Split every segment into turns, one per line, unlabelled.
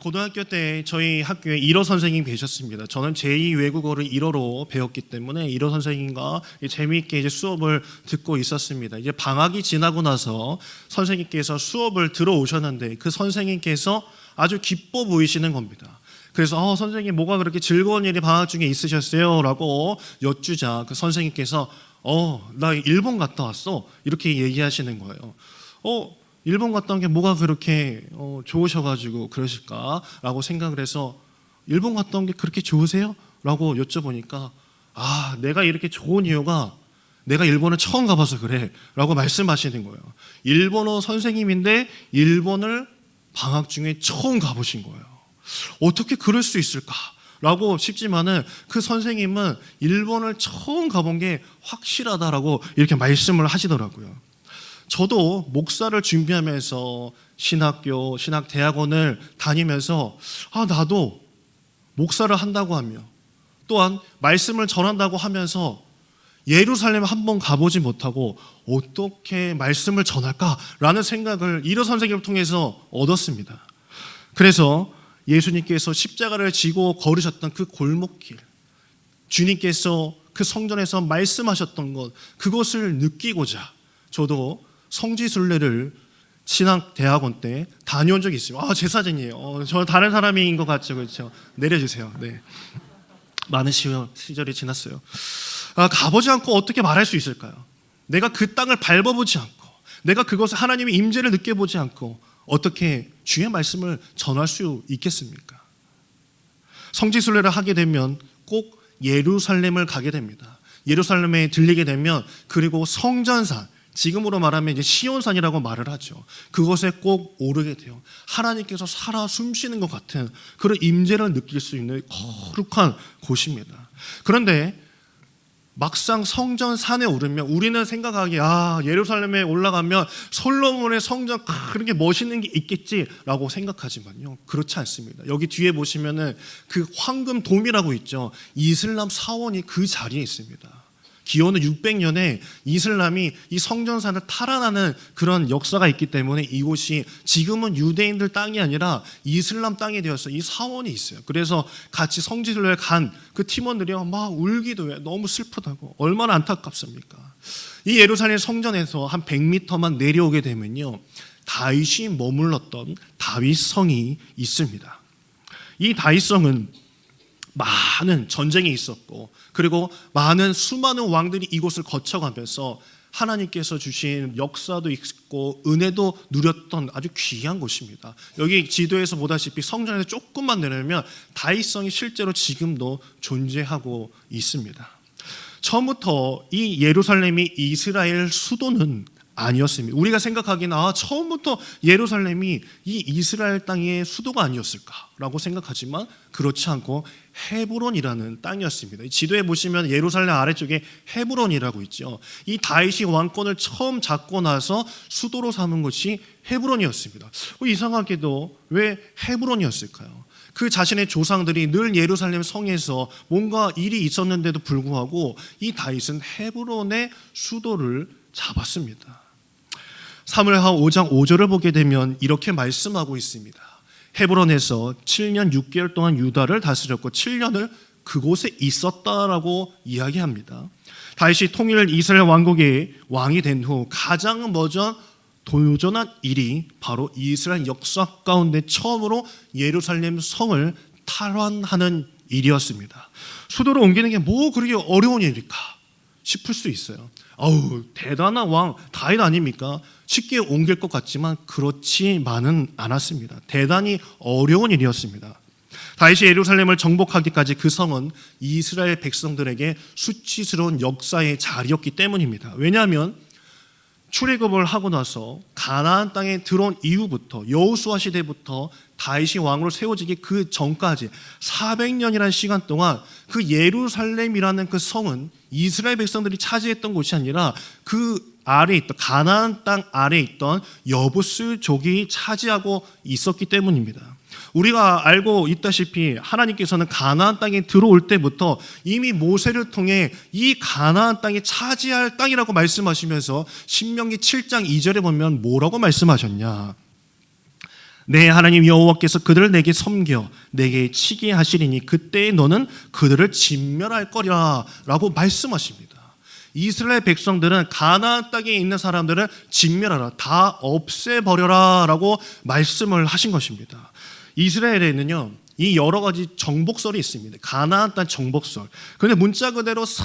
고등학교 때 저희 학교에 1호 선생님 계셨습니다. 저는 제2 외국어를 1호로 배웠기 때문에 1호 선생님과 재미있게 이제 수업을 듣고 있었습니다. 이제 방학이 지나고 나서 선생님께서 수업을 들어오셨는데 그 선생님께서 아주 기뻐 보이시는 겁니다. 그래서 선생님 뭐가 그렇게 즐거운 일이 방학 중에 있으셨어요? 라고 여쭈자 그 선생님께서 나 일본 갔다 왔어. 이렇게 얘기하시는 거예요. 일본 갔다 온 게 뭐가 그렇게 좋으셔가지고 그러실까라고 생각을 해서 일본 갔다 온 게 그렇게 좋으세요? 라고 여쭤보니까 내가 이렇게 좋은 이유가 내가 일본을 처음 가봐서 그래 라고 말씀하시는 거예요. 일본어 선생님인데 일본을 방학 중에 처음 가보신 거예요. 어떻게 그럴 수 있을까? 라고 싶지만은 그 선생님은 일본을 처음 가본 게 확실하다라고 이렇게 말씀을 하시더라고요. 저도 목사를 준비하면서 신학교, 신학대학원을 다니면서 나도 목사를 한다고 하며 또한 말씀을 전한다고 하면서 예루살렘 한번 가보지 못하고 어떻게 말씀을 전할까라는 생각을 이러 선생님을 통해서 얻었습니다. 그래서 예수님께서 십자가를 지고 걸으셨던 그 골목길, 주님께서 그 성전에서 말씀하셨던 것, 그것을 느끼고자 저도 성지순례를 신학대학원 때 다녀온 적이 있어요. 제 사진이에요. 저 다른 사람인 것 같죠, 그렇죠? 내려주세요. 네, 많은 시절이 지났어요. 가보지 않고 어떻게 말할 수 있을까요? 내가 그 땅을 밟아보지 않고, 내가 그것을 하나님의 임재를 느껴보지 않고 어떻게 주의 말씀을 전할 수 있겠습니까? 성지순례를 하게 되면 꼭 예루살렘을 가게 됩니다. 예루살렘에 들리게 되면 그리고 성전산, 지금으로 말하면 이제 시온산이라고 말을 하죠. 그것에 꼭 오르게 돼요. 하나님께서 살아 숨쉬는 것 같은 그런 임재를 느낄 수 있는 거룩한 곳입니다. 그런데 막상 성전산에 오르면 우리는 생각하기에 예루살렘에 올라가면 솔로몬의 성전 그렇게 멋있는 게 있겠지라고 생각하지만요, 그렇지 않습니다. 여기 뒤에 보시면은 그 황금돔이라고 있죠. 이슬람 사원이 그 자리에 있습니다. 기원은 600년에 이슬람이 이 성전산을 탈환하는 그런 역사가 있기 때문에 이곳이 지금은 유대인들 땅이 아니라 이슬람 땅이 되어서 이 사원이 있어요. 그래서 같이 성지순례를 간 그 팀원들이 막 울기도 해요. 너무 슬프다고. 얼마나 안타깝습니까? 이 예루살렘 성전에서 한 100m만 내려오게 되면요, 다윗이 머물렀던 다윗성이 있습니다. 이 다윗성은 많은 전쟁이 있었고 그리고 수많은 왕들이 이곳을 거쳐가면서 하나님께서 주신 역사도 있고 은혜도 누렸던 아주 귀한 곳입니다. 여기 지도에서 보다시피 성전에서 조금만 내려면 다윗성이 실제로 지금도 존재하고 있습니다. 처음부터 이 예루살렘이 이스라엘 수도는 아니었습니다. 우리가 생각하기는 처음부터 예루살렘이 이 이스라엘 땅의 수도가 아니었을까라고 생각하지만 그렇지 않고 헤브론이라는 땅이었습니다. 지도에 보시면 예루살렘 아래쪽에 헤브론이라고 있죠. 이 다윗이 왕권을 처음 잡고 나서 수도로 삼은 것이 헤브론이었습니다. 이상하게도 왜 헤브론이었을까요? 그 자신의 조상들이 늘 예루살렘 성에서 뭔가 일이 있었는데도 불구하고 이 다윗은 헤브론의 수도를 잡았습니다. 사무엘하 5장 5절을 보게 되면 이렇게 말씀하고 있습니다. 헤브론에서 7년 6개월 동안 유다를 다스렸고 7년을 그곳에 있었다라고 이야기합니다. 다윗이 통일 이스라엘 왕국의 왕이 된 후 가장 먼저 도전한 일이 바로 이스라엘 역사 가운데 처음으로 예루살렘 성을 탈환하는 일이었습니다. 수도로 옮기는 게 뭐 그렇게 어려운 일일까 싶을 수 있어요. 대단한 왕 다윗 아닙니까? 쉽게 옮길 것 같지만 그렇지만은 않았습니다. 대단히 어려운 일이었습니다. 다윗이 예루살렘을 정복하기까지 그 성은 이스라엘 백성들에게 수치스러운 역사의 자리였기 때문입니다. 왜냐하면 출애굽을 하고 나서 가나안 땅에 들어온 이후부터 여호수아 시대부터 다윗이 왕으로 세워지기 그 전까지 400년이라는 시간 동안 그 예루살렘이라는 그 성은 이스라엘 백성들이 차지했던 곳이 아니라 그 아래에 있던 가나안 땅 아래에 있던 여부스족이 차지하고 있었기 때문입니다. 우리가 알고 있다시피 하나님께서는 가나안 땅에 들어올 때부터 이미 모세를 통해 이 가나안 땅이 차지할 땅이라고 말씀하시면서 신명기 7장 2절에 보면 뭐라고 말씀하셨냐? 내 하나님 여호와께서 그들을 내게 섬겨 내게 치게 하시리니 그때에 너는 그들을 진멸할 거리라 라고 말씀하십니다. 이스라엘 백성들은 가나안 땅에 있는 사람들을 진멸하라, 다 없애버려라 라고 말씀을 하신 것입니다. 이스라엘에는요 이 여러 가지 정복설이 있습니다. 가나안 땅 정복설. 그런데 문자 그대로 싹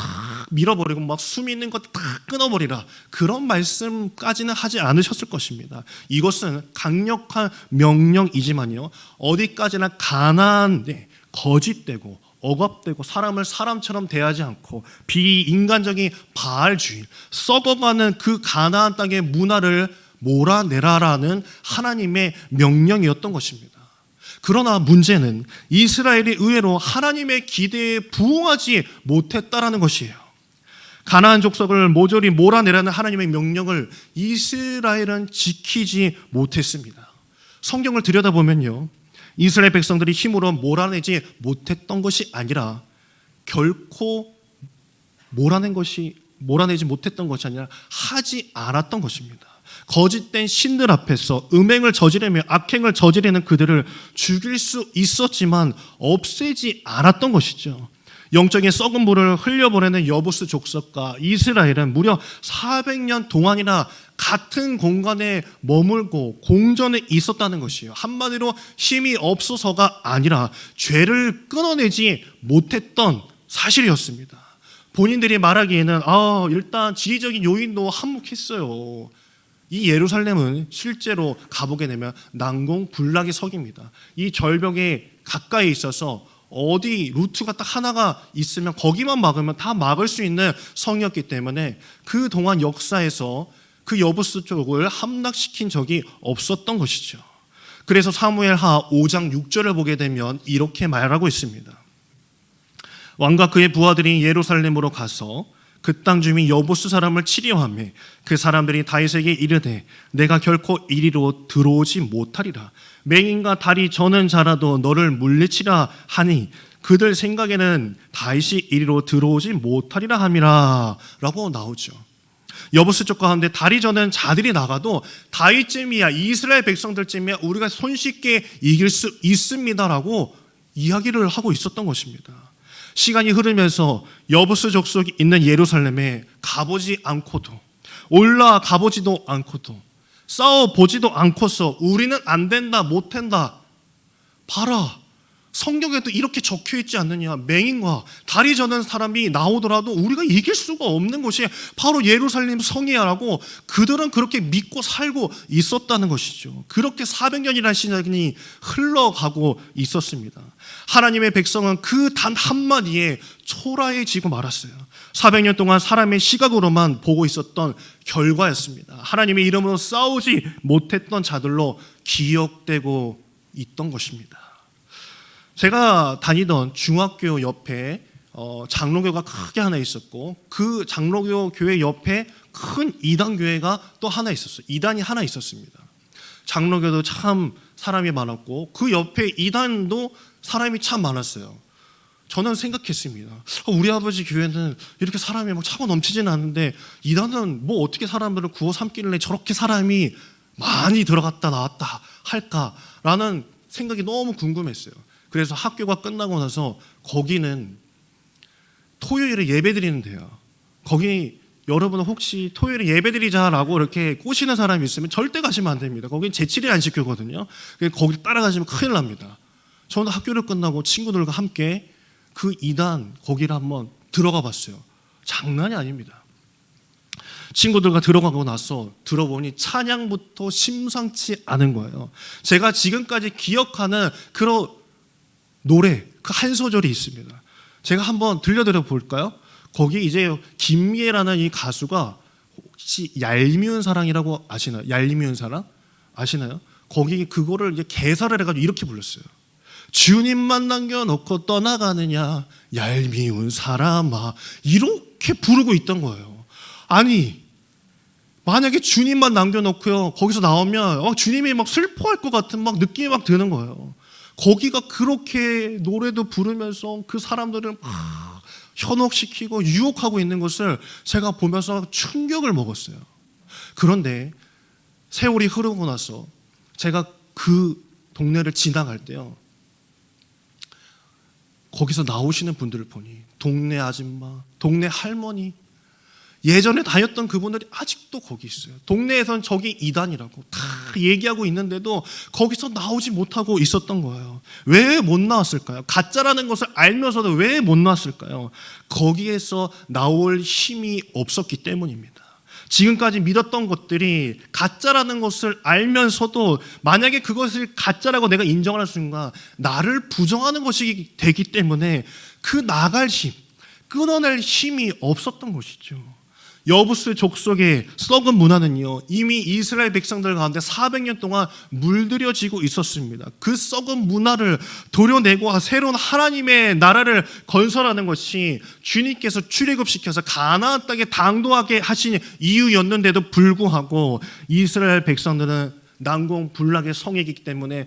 밀어버리고 막 숨 있는 것 다 끊어버리라, 그런 말씀까지는 하지 않으셨을 것입니다. 이것은 강력한 명령이지만요 어디까지나 가나안에 거짓되고 억압되고 사람을 사람처럼 대하지 않고 비인간적인 바알주의, 썩어가는 그 가나안 땅의 문화를 몰아내라라는 하나님의 명령이었던 것입니다. 그러나 문제는 이스라엘이 의외로 하나님의 기대에 부응하지 못했다라는 것이에요. 가나안 족속을 모조리 몰아내라는 하나님의 명령을 이스라엘은 지키지 못했습니다. 성경을 들여다보면요 이스라엘 백성들이 힘으로 몰아내지 못했던 것이 아니라 결코 몰아내지 못했던 것이 아니라 하지 않았던 것입니다. 거짓된 신들 앞에서 음행을 저지르며 악행을 저지르는 그들을 죽일 수 있었지만 없애지 않았던 것이죠. 영적인 썩은 물을 흘려보내는 여부스 족속과 이스라엘은 무려 400년 동안이나 같은 공간에 머물고 공전에 있었다는 것이에요. 한마디로 힘이 없어서가 아니라 죄를 끊어내지 못했던 사실이었습니다. 본인들이 말하기에는 일단 지리적인 요인도 한몫했어요. 이 예루살렘은 실제로 가보게 되면 난공불락의 석입니다. 이 절벽에 가까이 있어서 어디 루트가 딱 하나가 있으면 거기만 막으면 다 막을 수 있는 성이었기 때문에 그동안 역사에서 그 여부스 쪽을 함락시킨 적이 없었던 것이죠. 그래서 사무엘하 5장 6절을 보게 되면 이렇게 말하고 있습니다. 왕과 그의 부하들이 예루살렘으로 가서 그 땅 주민 여부스 사람을 치려하며 그 사람들이 다윗에게 이르되 내가 결코 이리로 들어오지 못하리라. 맹인과 다리 저는 자라도 너를 물리치라 하니 그들 생각에는 다윗이 이리로 들어오지 못하리라 함이라 라고 나오죠. 여부스 쪽 가운데 다리 저는 자들이 나가도 다윗쯤이야, 이스라엘 백성들쯤이야 우리가 손쉽게 이길 수 있습니다라고 이야기를 하고 있었던 것입니다. 시간이 흐르면서 여부스 족속이 있는 예루살렘에 가보지 않고도, 올라가보지도 않고도, 싸워보지도 않고서 우리는 안 된다, 못 된다. 봐라, 성경에도 이렇게 적혀있지 않느냐. 맹인과 다리 저는 사람이 나오더라도 우리가 이길 수가 없는 것이 바로 예루살렘 성이야라고 그들은 그렇게 믿고 살고 있었다는 것이죠. 그렇게 400년이라는 시간이 흘러가고 있었습니다. 하나님의 백성은 그 단 한마디에 초라해지고 말았어요. 400년 동안 사람의 시각으로만 보고 있었던 결과였습니다. 하나님의 이름으로 싸우지 못했던 자들로 기억되고 있던 것입니다. 제가 다니던 중학교 옆에 장로교가 크게 하나 있었고 그 장로교 교회 옆에 큰 이단 교회가 또 하나 있었어요. 이단이 하나 있었습니다. 장로교도 참 사람이 많았고 그 옆에 이단도 사람이 참 많았어요. 저는 생각했습니다. 우리 아버지 교회는 이렇게 사람이 막 차고 넘치지는 않는데 이단은 뭐 어떻게 사람들을 구워 삼기를 저렇게 사람이 많이 들어갔다 나왔다 할까라는 생각이 너무 궁금했어요. 그래서 학교가 끝나고 나서 거기는 토요일에 예배드리는 데요. 거기 여러분 혹시 토요일에 예배드리자라고 이렇게 꼬시는 사람이 있으면 절대 가시면 안 됩니다. 거긴 제7일 안식교거든요. 거기 따라가시면 큰일 납니다. 저는 학교를 끝나고 친구들과 함께 그 이단 거기를 한번 들어가 봤어요. 장난이 아닙니다. 친구들과 들어가고 나서 들어보니 찬양부터 심상치 않은 거예요. 제가 지금까지 기억하는 그런 노래 그 한 소절이 있습니다. 제가 한번 들려드려 볼까요? 거기 이제 김미애라는 이 가수가 혹시 얄미운 사랑이라고 아시나요? 얄미운 사랑 아시나요? 거기 그거를 이제 개사를 해가지고 이렇게 불렀어요. 주님만 남겨놓고 떠나가느냐 얄미운 사람아, 이렇게 부르고 있던 거예요. 아니 만약에 주님만 남겨놓고요 거기서 나오면 주님이 막 슬퍼할 것 같은 막 느낌이 막 드는 거예요. 거기가 그렇게 노래도 부르면서 그 사람들을 막 현혹시키고 유혹하고 있는 것을 제가 보면서 충격을 먹었어요. 그런데 세월이 흐르고 나서 제가 그 동네를 지나갈 때요, 거기서 나오시는 분들을 보니 동네 아줌마, 동네 할머니, 예전에 다녔던 그분들이 아직도 거기 있어요. 동네에선 저기 이단이라고 다 얘기하고 있는데도 거기서 나오지 못하고 있었던 거예요. 왜 못 나왔을까요? 가짜라는 것을 알면서도 왜 못 나왔을까요? 거기에서 나올 힘이 없었기 때문입니다. 지금까지 믿었던 것들이 가짜라는 것을 알면서도 만약에 그것을 가짜라고 내가 인정하는 순간 나를 부정하는 것이 되기 때문에 그 나갈 힘, 끊어낼 힘이 없었던 것이죠. 여부스 족속의 썩은 문화는요, 이미 이스라엘 백성들 가운데 400년 동안 물들여지고 있었습니다. 그 썩은 문화를 도려내고 새로운 하나님의 나라를 건설하는 것이 주님께서 출애굽시켜서 가나안 땅에 당도하게 하신 이유였는데도 불구하고 이스라엘 백성들은 난공불락의 성이기 때문에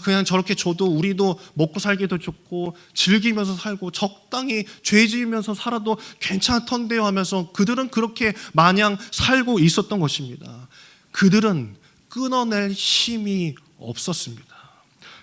그냥 저렇게 줘도 우리도 먹고 살기도 좋고 즐기면서 살고 적당히 죄 지으면서 살아도 괜찮던데요 하면서 그들은 그렇게 마냥 살고 있었던 것입니다. 그들은 끊어낼 힘이 없었습니다.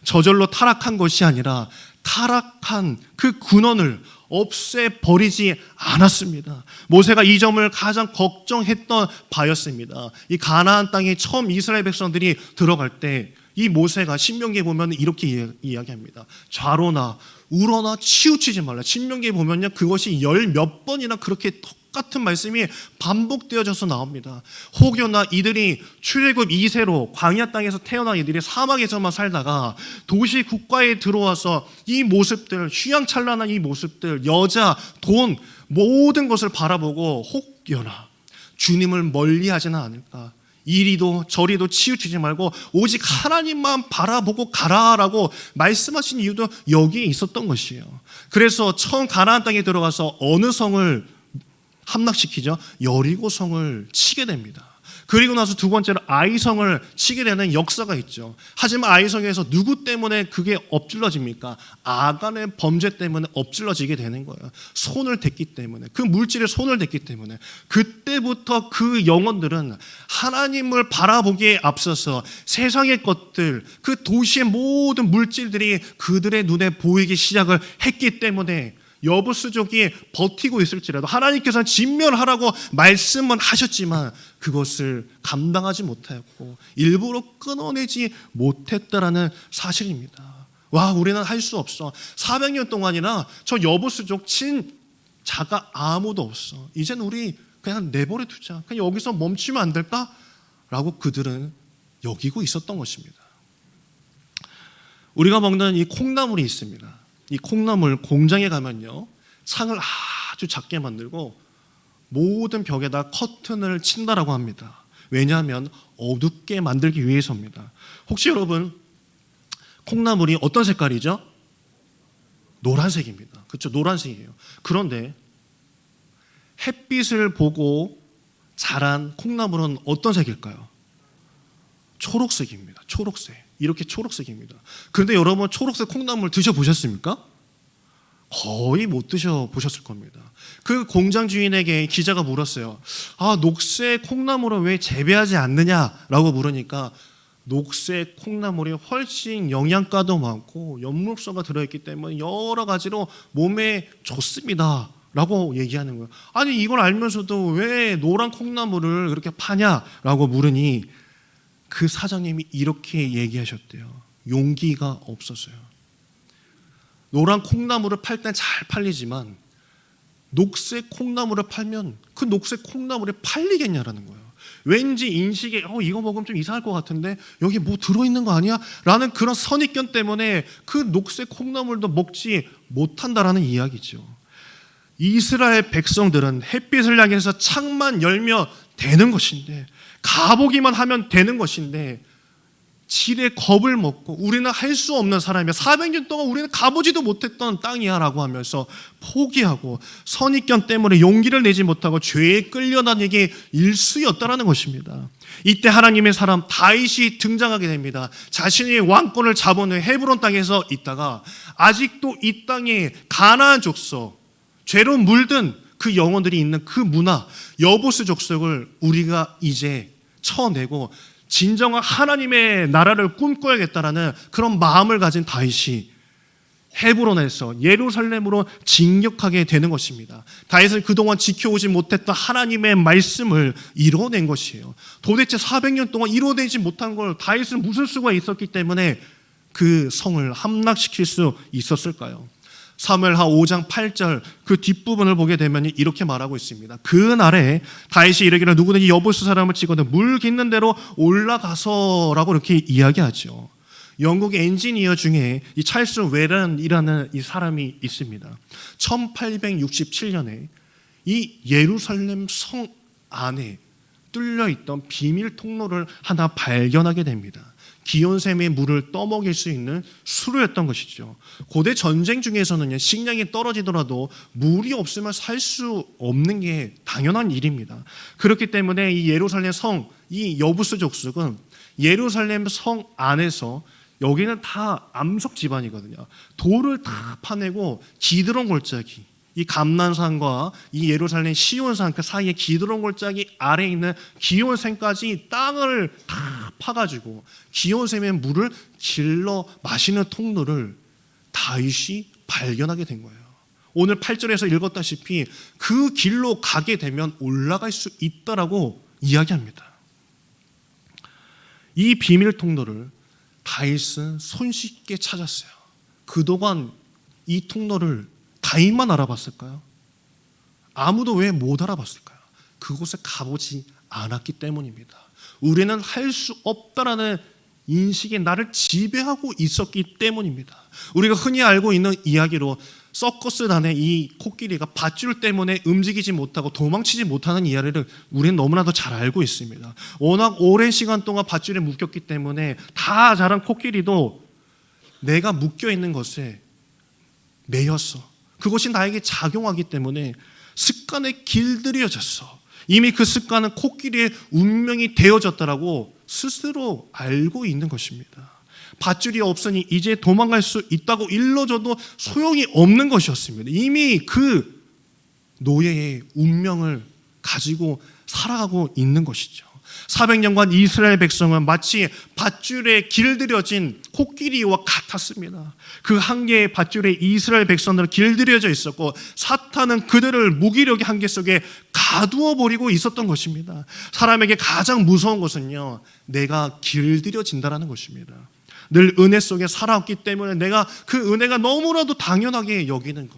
저절로 타락한 것이 아니라 타락한 그 근원을 없애버리지 않았습니다. 모세가 이 점을 가장 걱정했던 바였습니다. 이 가나안 땅에 처음 이스라엘 백성들이 들어갈 때 이 모세가 신명기에 보면 이렇게 이야기합니다. 좌로나 우로나 치우치지 말라. 신명기에 보면요, 그것이 열 몇 번이나 그렇게 똑같은 말씀이 반복되어져서 나옵니다. 혹여나 이들이 출애굽 2세로 광야 땅에서 태어난 이들이 사막에서만 살다가 도시 국가에 들어와서 이 모습들, 휘황찬란한 이 모습들, 여자, 돈, 모든 것을 바라보고 혹여나 주님을 멀리하지는 않을까. 이리도 저리도 치우치지 말고 오직 하나님만 바라보고 가라라고 말씀하신 이유도 여기에 있었던 것이에요. 그래서 처음 가나안 땅에 들어가서 어느 성을 함락시키죠? 여리고성을 치게 됩니다. 그리고 나서 두 번째로 아이성을 치게 되는 역사가 있죠. 하지만 아이성에서 누구 때문에 그게 엎질러집니까? 아간의 범죄 때문에 엎질러지게 되는 거예요. 손을 댔기 때문에, 그 물질에 손을 댔기 때문에. 그때부터 그 영혼들은 하나님을 바라보기에 앞서서 세상의 것들, 그 도시의 모든 물질들이 그들의 눈에 보이기 시작을 했기 때문에 여부수족이 버티고 있을지라도 하나님께서는 진멸하라고 말씀은 하셨지만 그것을 감당하지 못하였고 일부러 끊어내지 못했다라는 사실입니다. 와, 우리는 할 수 없어. 400년 동안이나 저 여부수족 친 자가 아무도 없어. 이젠 우리 그냥 내버려 두자. 그냥 여기서 멈추면 안 될까? 라고 그들은 여기고 있었던 것입니다. 우리가 먹는 이 콩나물이 있습니다. 이 콩나물 공장에 가면요, 창을 아주 작게 만들고 모든 벽에다 커튼을 친다라고 합니다. 왜냐하면 어둡게 만들기 위해서입니다. 혹시 여러분 콩나물이 어떤 색깔이죠? 노란색입니다. 그렇죠? 노란색이에요. 그런데 햇빛을 보고 자란 콩나물은 어떤 색일까요? 초록색입니다. 초록색. 이렇게 초록색입니다. 그런데 여러분 초록색 콩나물 드셔보셨습니까? 거의 못 드셔보셨을 겁니다. 그 공장 주인에게 기자가 물었어요. 녹색 콩나물은 왜 재배하지 않느냐라고 물으니까 녹색 콩나물이 훨씬 영양가도 많고 엽록소가 들어있기 때문에 여러 가지로 몸에 좋습니다 라고 얘기하는 거예요. 아니 이걸 알면서도 왜 노란 콩나물을 그렇게 파냐라고 물으니 그 사장님이 이렇게 얘기하셨대요. 용기가 없었어요. 노란 콩나물을 팔 땐 잘 팔리지만 녹색 콩나물을 팔면 그 녹색 콩나물이 팔리겠냐라는 거예요. 왠지 인식에 이거 먹으면 좀 이상할 것 같은데 여기 뭐 들어있는 거 아니야? 라는 그런 선입견 때문에 그 녹색 콩나물도 먹지 못한다라는 이야기죠. 이스라엘 백성들은 햇빛을 향해서 창만 열면 되는 것인데, 가보기만 하면 되는 것인데 질의 겁을 먹고 우리는 할 수 없는 사람이야, 400년 동안 우리는 가보지도 못했던 땅이야 라고 하면서 포기하고 선입견 때문에 용기를 내지 못하고 죄에 끌려다니기 일쑤였다라는 것입니다. 이때 하나님의 사람 다윗이 등장하게 됩니다. 자신이 왕권을 잡은 후에 헤브론 땅에서 있다가 아직도 이 땅에 가나안 족속, 죄로 물든 그 영혼들이 있는 그 문화, 여부스 족속을 우리가 이제 쳐내고 진정한 하나님의 나라를 꿈꿔야겠다라는 그런 마음을 가진 다윗이 헤브론에서 예루살렘으로 진격하게 되는 것입니다. 다윗은 그동안 지켜오지 못했던 하나님의 말씀을 이뤄낸 것이에요. 도대체 400년 동안 이뤄내지 못한 걸 다윗은 무슨 수가 있었기 때문에 그 성을 함락시킬 수 있었을까요? 사무엘하 5장 8절 그 뒷부분을 보게 되면 이렇게 말하고 있습니다. 그날에 다윗이 이르기를 누구든지 여부스 사람을 찍어도 물 깃는 대로 올라가서라고 이렇게 이야기하죠. 영국의 엔지니어 중에 이 찰스 웨런이라는 이 사람이 있습니다. 1867년에 이 예루살렘 성 안에 뚫려 있던 비밀 통로를 하나 발견하게 됩니다. 기온샘의 물을 떠먹일 수 있는 수로였던 것이죠. 고대 전쟁 중에서는 식량이 떨어지더라도 물이 없으면 살 수 없는 게 당연한 일입니다. 그렇기 때문에 이 예루살렘 성, 이 여부스 족속은 예루살렘 성 안에서 여기는 다 암석 지반이거든요. 돌을 다 파내고 기드론 골짜기, 이 감난산과 이 예루살렘 시온산 그 사이에 기드론 골짜기 아래에 있는 기온샘까지 땅을 다 파가지고 기온샘의 물을 길러 마시는 통로를 다윗이 발견하게 된 거예요. 오늘 8절에서 읽었다시피 그 길로 가게 되면 올라갈 수 있다라고 이야기합니다. 이 비밀 통로를 다윗은 손쉽게 찾았어요. 그동안 이 통로를 다윗만 알아봤을까요? 아무도 왜 못 알아봤을까요? 그곳에 가보지 않았기 때문입니다. 우리는 할 수 없다라는 인식이 나를 지배하고 있었기 때문입니다. 우리가 흔히 알고 있는 이야기로 서커스단의 이 코끼리가 밧줄 때문에 움직이지 못하고 도망치지 못하는 이야기를 우리는 너무나도 잘 알고 있습니다. 워낙 오랜 시간 동안 밧줄에 묶였기 때문에 다 자란 코끼리도 내가 묶여있는 것에 매였어. 그것이 나에게 작용하기 때문에 습관에 길들여졌어. 이미 그 습관은 코끼리의 운명이 되어졌다라고 스스로 알고 있는 것입니다. 밧줄이 없으니 이제 도망갈 수 있다고 일러줘도 소용이 없는 것이었습니다. 이미 그 노예의 운명을 가지고 살아가고 있는 것이죠. 400년간 이스라엘 백성은 마치 밧줄에 길들여진 코끼리와 같았습니다. 그 한 개의 밧줄에 이스라엘 백성들은 길들여져 있었고 사탄은 그들을 무기력의 한계 속에 가두어 버리고 있었던 것입니다. 사람에게 가장 무서운 것은요, 내가 길들여진다라는 것입니다. 늘 은혜 속에 살아왔기 때문에 내가 그 은혜가 너무나도 당연하게 여기는 것.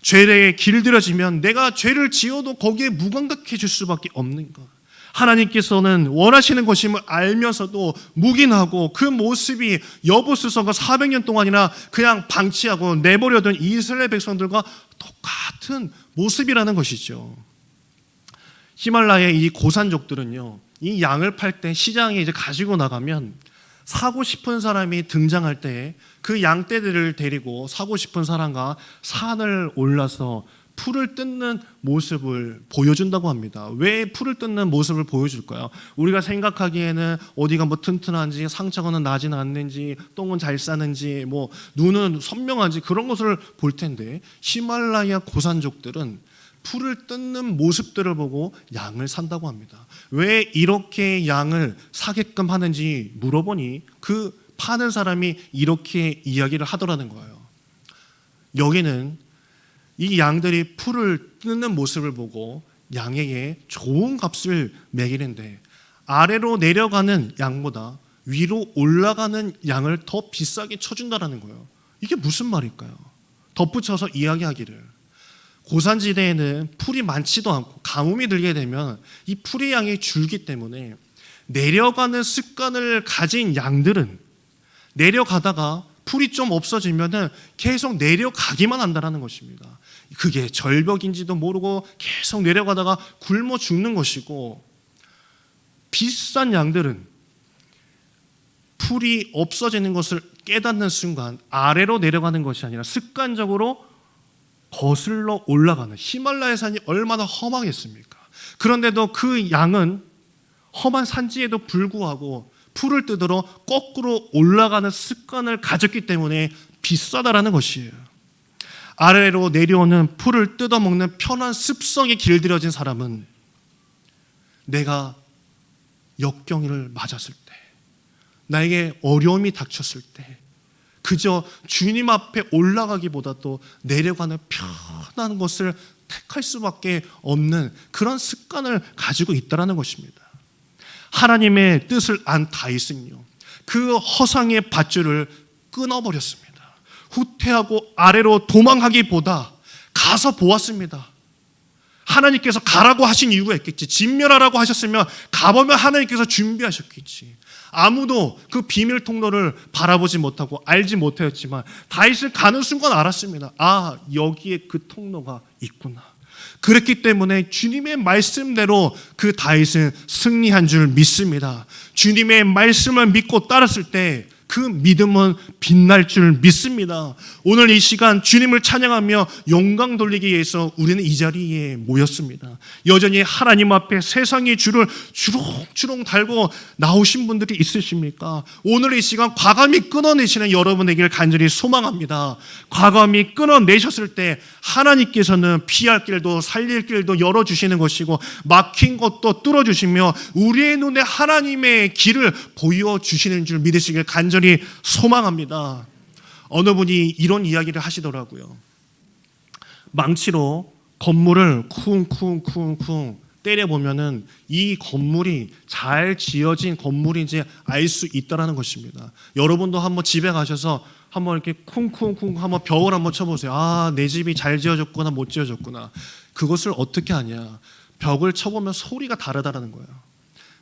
죄에 길들여지면 내가 죄를 지어도 거기에 무감각해질 수밖에 없는 것. 하나님께서는 원하시는 것임을 알면서도 묵인하고 그 모습이 여부수서가 400년 동안이나 그냥 방치하고 내버려둔 이스라엘 백성들과 똑같은 모습이라는 것이죠. 히말라야의 이 고산족들은요, 이 양을 팔 때 시장에 이제 가지고 나가면 사고 싶은 사람이 등장할 때 그 양떼들을 데리고 사고 싶은 사람과 산을 올라서 풀을 뜯는 모습을 보여준다고 합니다. 왜 풀을 뜯는 모습을 보여줄까요? 우리가 생각하기에는 어디가 뭐 튼튼한지, 상처는 나진 않는지, 똥은 잘 싸는지, 뭐 눈은 선명한지 그런 것을 볼 텐데 히말라야 고산족들은 풀을 뜯는 모습들을 보고 양을 산다고 합니다. 왜 이렇게 양을 사게끔 하는지 물어보니 그 파는 사람이 이렇게 이야기를 하더라는 거예요. 여기는 이 양들이 풀을 뜯는 모습을 보고 양에게 좋은 값을 매기는데 아래로 내려가는 양보다 위로 올라가는 양을 더 비싸게 쳐준다는 거예요. 이게 무슨 말일까요? 덧붙여서 이야기하기를 고산지대에는 풀이 많지도 않고 가뭄이 들게 되면 이 풀의 양이 줄기 때문에 내려가는 습관을 가진 양들은 내려가다가 풀이 좀 없어지면 계속 내려가기만 한다는 것입니다. 그게 절벽인지도 모르고 계속 내려가다가 굶어 죽는 것이고, 비싼 양들은 풀이 없어지는 것을 깨닫는 순간 아래로 내려가는 것이 아니라 습관적으로 거슬러 올라가는, 히말라야 산이 얼마나 험하겠습니까? 그런데도 그 양은 험한 산지에도 불구하고 풀을 뜯으러 거꾸로 올라가는 습관을 가졌기 때문에 비싸다라는 것이에요. 아래로 내려오는 풀을 뜯어먹는 편한 습성에 길들여진 사람은 내가 역경을 맞았을 때, 나에게 어려움이 닥쳤을 때 그저 주님 앞에 올라가기보다도 내려가는 편한 것을 택할 수밖에 없는 그런 습관을 가지고 있다는 것입니다. 하나님의 뜻을 안 다윗은요, 그 허상의 밧줄을 끊어버렸습니다. 후퇴하고 아래로 도망하기보다 가서 보았습니다. 하나님께서 가라고 하신 이유가 있겠지. 진멸하라고 하셨으면 가보면 하나님께서 준비하셨겠지. 아무도 그 비밀 통로를 바라보지 못하고 알지 못하였지만 다윗은 가는 순간 알았습니다. 아, 여기에 그 통로가 있구나. 그렇기 때문에 주님의 말씀대로 그 다윗은 승리한 줄 믿습니다. 주님의 말씀을 믿고 따랐을 때 그 믿음은 빛날 줄 믿습니다. 오늘 이 시간 주님을 찬양하며 영광 돌리기 위해서 우리는 이 자리에 모였습니다. 여전히 하나님 앞에 세상의 줄을 주렁주렁 달고 나오신 분들이 있으십니까? 오늘 이 시간 과감히 끊어내시는 여러분에게 간절히 소망합니다. 과감히 끊어내셨을 때 하나님께서는 피할 길도 살릴 길도 열어주시는 것이고 막힌 것도 뚫어주시며 우리의 눈에 하나님의 길을 보여주시는 줄 믿으시길 간절히 소망합니다. 어느 분이 이런 이야기를 하시더라고요. 망치로 건물을 쿵쿵쿵쿵 때려보면은 이 건물이 잘 지어진 건물인지 알 수 있다라는 것입니다. 여러분도 한번 집에 가셔서 한번 이렇게 쿵쿵쿵 한번 벽을 한번 쳐보세요. 아, 내 집이 잘 지어졌구나 못 지어졌구나. 그것을 어떻게 하냐? 벽을 쳐보면 소리가 다르다라는 거예요.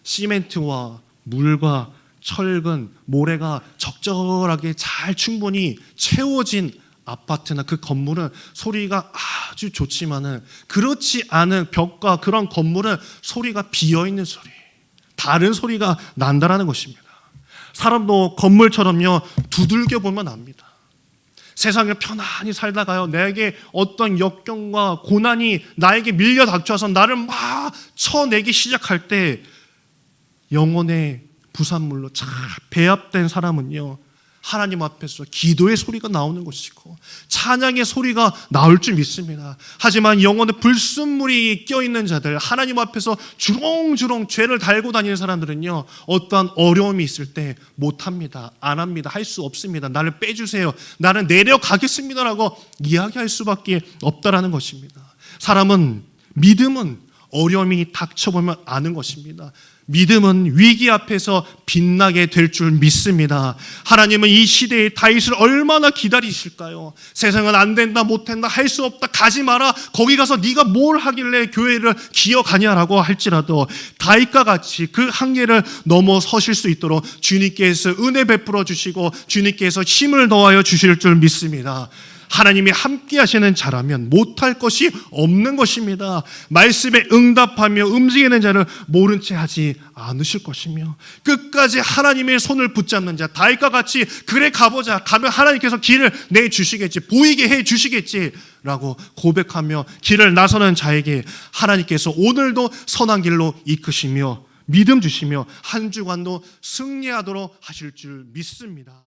시멘트와 물과 철근, 모래가 적절하게 잘 충분히 채워진 아파트나 그 건물은 소리가 아주 좋지만은 그렇지 않은 벽과 그런 건물은 소리가 비어있는 소리, 다른 소리가 난다라는 것입니다. 사람도 건물처럼요 두들겨 보면 압니다. 세상에 편안히 살다가요 내게 어떤 역경과 고난이 나에게 밀려 닥쳐서 나를 막 쳐내기 시작할 때 영혼의 부산물로 잘 배합된 사람은요 하나님 앞에서 기도의 소리가 나오는 것이고 찬양의 소리가 나올 줄 믿습니다. 하지만 영혼의 불순물이 껴있는 자들, 하나님 앞에서 주렁주렁 죄를 달고 다니는 사람들은요 어떠한 어려움이 있을 때 못합니다. 안 합니다. 할 수 없습니다. 나를 빼주세요. 나는 내려가겠습니다라고 이야기할 수밖에 없다라는 것입니다. 사람은 믿음은 어려움이 닥쳐보면 아는 것입니다. 믿음은 위기 앞에서 빛나게 될 줄 믿습니다. 하나님은 이 시대에 다윗을 얼마나 기다리실까요? 세상은 안 된다, 못 된다, 할 수 없다, 가지 마라. 거기 가서 네가 뭘 하길래 교회를 기어가냐라고 할지라도 다윗과 같이 그 한계를 넘어서실 수 있도록 주님께서 은혜 베풀어 주시고 주님께서 힘을 더하여 주실 줄 믿습니다. 하나님이 함께 하시는 자라면 못할 것이 없는 것입니다. 말씀에 응답하며 움직이는 자를 모른 채 하지 않으실 것이며 끝까지 하나님의 손을 붙잡는 자, 다윗과 같이 그래 가보자, 가면 하나님께서 길을 내주시겠지, 보이게 해주시겠지라고 고백하며 길을 나서는 자에게 하나님께서 오늘도 선한 길로 이끄시며 믿음 주시며 한 주간도 승리하도록 하실 줄 믿습니다.